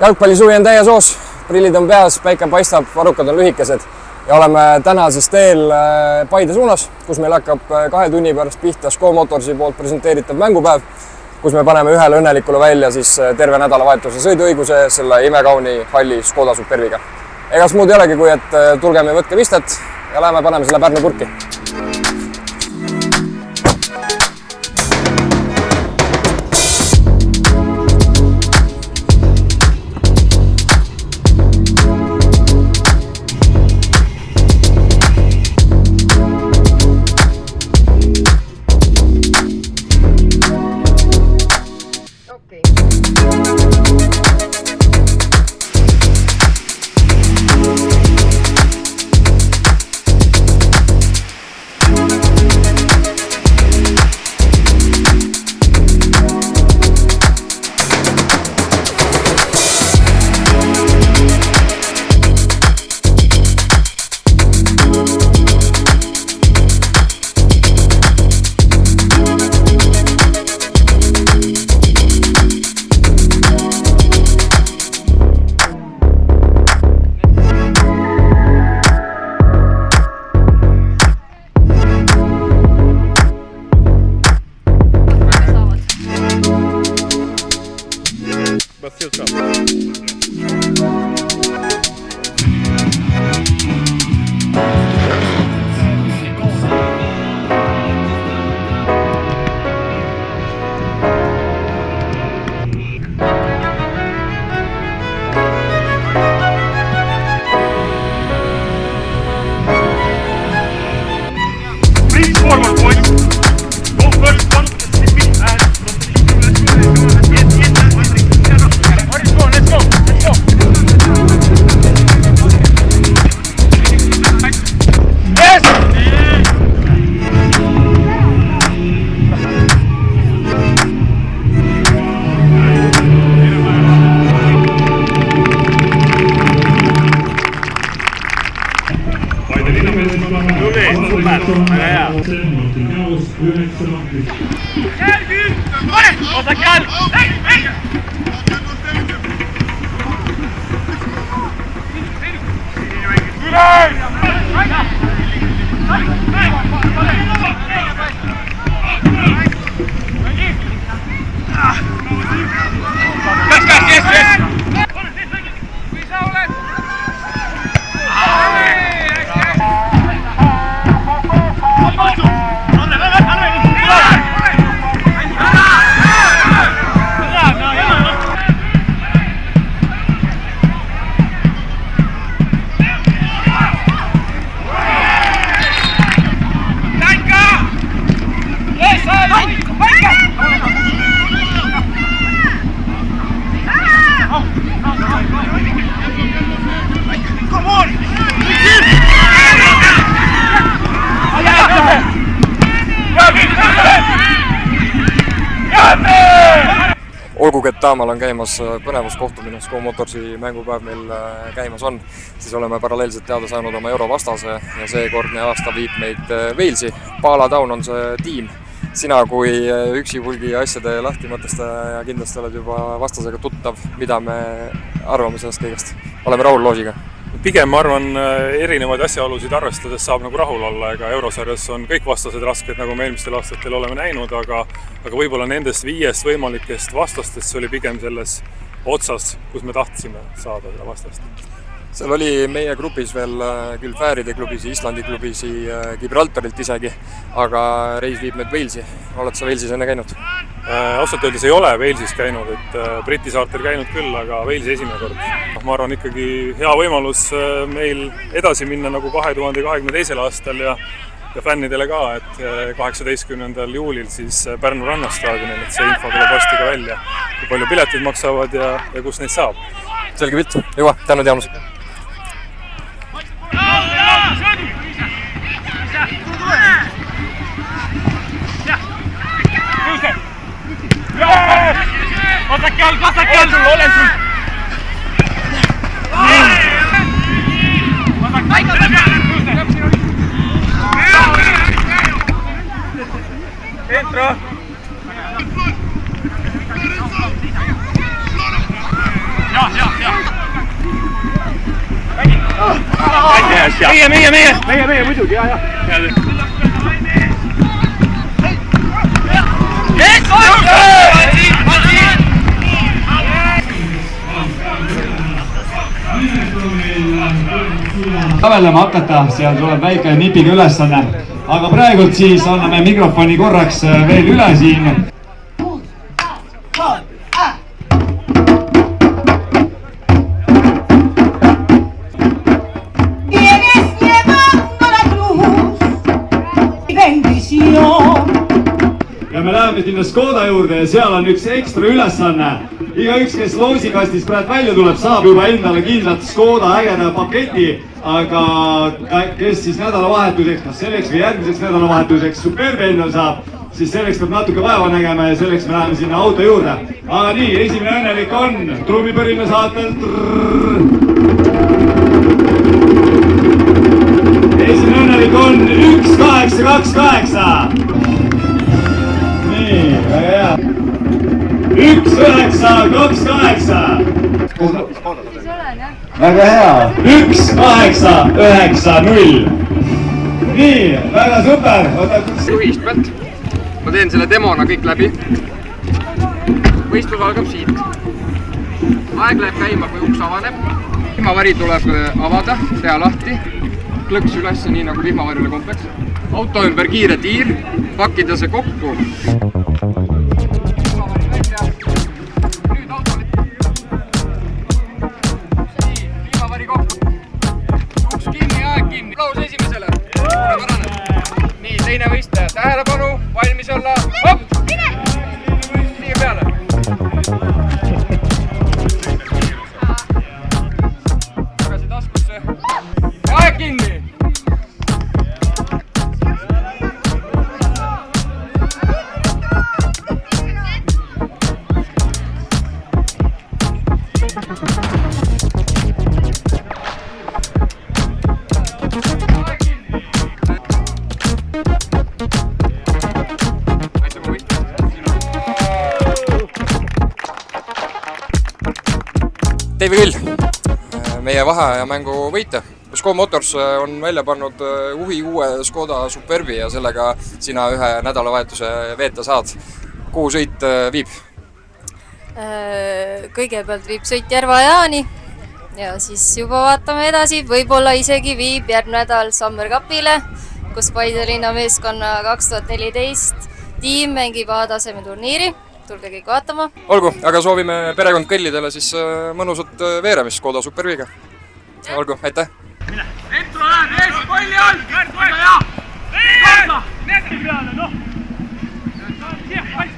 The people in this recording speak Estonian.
Jalgpallisuvi on täies hoos, prillid on peas, päike paistab, varrukad on lühikesed ja oleme täna siis teel Paide suunas, kus meil hakkab 2 tunni pärast pihta Ško Motorsi poolt presenteeritav mängupäev, kus me paneme ühele õnnelikule välja siis terve nädalavahetuse sõiduõiguse selle imekauni halli Škoda Superbiga. Egas muud ei olegi, kui et tulgem ja võtke pistet ja läheme paneme selle Pärnu purki. Olgugi, et Taamal on käimas põnevus kohtumine, Ško Motorsi mängupäev meil käimas on, siis oleme paralleelselt teada saanud oma eurovastase ja seekordne aasta viib meid Walesi. Paala Town on see tiim. Sina kui üksipulgi asjade lahtimõtestaja ja kindlasti oled juba vastasega tuttav, mida me arvame sellest kõigest. Oleme rahul loosiga. Pigem ma arvan, erinevaid asjaolusid arvestades saab nagu rahul olla, ega eurosarjas on kõik vastased rasked, nagu me eelmistel aastatel oleme näinud, aga võib-olla nendest 5 võimalikest vastastest oli pigem selles otsas, kus me tahtsime saada seda vastast. Seal oli meie grupis veel küll Fääride klubisi, Islandi klubisi, Gibraltarilt isegi, aga reis viib meid Walesi. Oled sa Walesis enne käinud? Ausalt öeldes ei ole Walesis käinud, et Briti saartel käinud küll, aga Walesi esimene kord. Ma arvan ikkagi hea võimalus meil edasi minna nagu 2022. aastal ja fännidele ka, et 18. juulil siis Pärnu rannastaadionil, et see info tuleb varsti ka välja, kui palju piletid maksavad ja kus neid saab. Selge pilt, juba, tänud Jaanus! Vasakki all sul, olen sul! Dentro! Ja! meie muidugi, jah. Kavelema hakata, seal tuleb väike nipiga ülesanne, aga praegult siis anname mikrofoni korraks veel üle siin. Ja me läheme sinna Škoda juurde ja seal on üks ekstra ülesanne. Igaüks, kes loosikastist praegu välja tuleb, saab juba endale kindlalt Škoda ägeda paketi, aga kes siis nädalavahetuseks, kas selleks või järgmiseks nädalavahetuseks Superbi endal saab, siis selleks peab natuke vaeva nägema ja selleks me läheme sinna auto juurde. Aga nii, esimene õnnelik on trummipõrina saatelt. Esimene õnnelik on 1828. Nii, väga hea. 1928. Väga hea. 1890. Nii, väga super. Juhist pealt. Ma teen selle demona kõik läbi. Võistlus algab siit. Aeg läheb käima, kui uks avaneb. Vihmavari tuleb avada, teha lahti. Klõks üles, nii nagu vihmavarjule kompleks. Auto ümber kiire tiir. Pakkida see kokku. Aplaus esimesele. Nii, teine võistleja. Tähelepanu, valmis olla. Hopp! Siia peale. Tagasi taskusse. Ja aeg kinni. Dave Gill, meie vaheaja mängu võitja. Škoda Motors on välja pannud uue Škoda Superbi ja sellega sina ühe nädalavahetuse veeta saad. Kuhu sõit viib? Kõigepealt viib sõit Järva-Jaani ja siis juba vaatame edasi. Võib-olla isegi viib järgmine nädal Summer Cupile, kus Paide linna meeskonna 2014 tiim mängib A-taseme turniiri. Tulge kõik vaatama. Olgu, aga soovime perekond Kõllidele siis mõnusat veeremist Škoda Superbiga. Olgu, aitäh! Entro läheb ees, kolli all! Väga hea! Karda! Näete peale, noh! Siia, paits!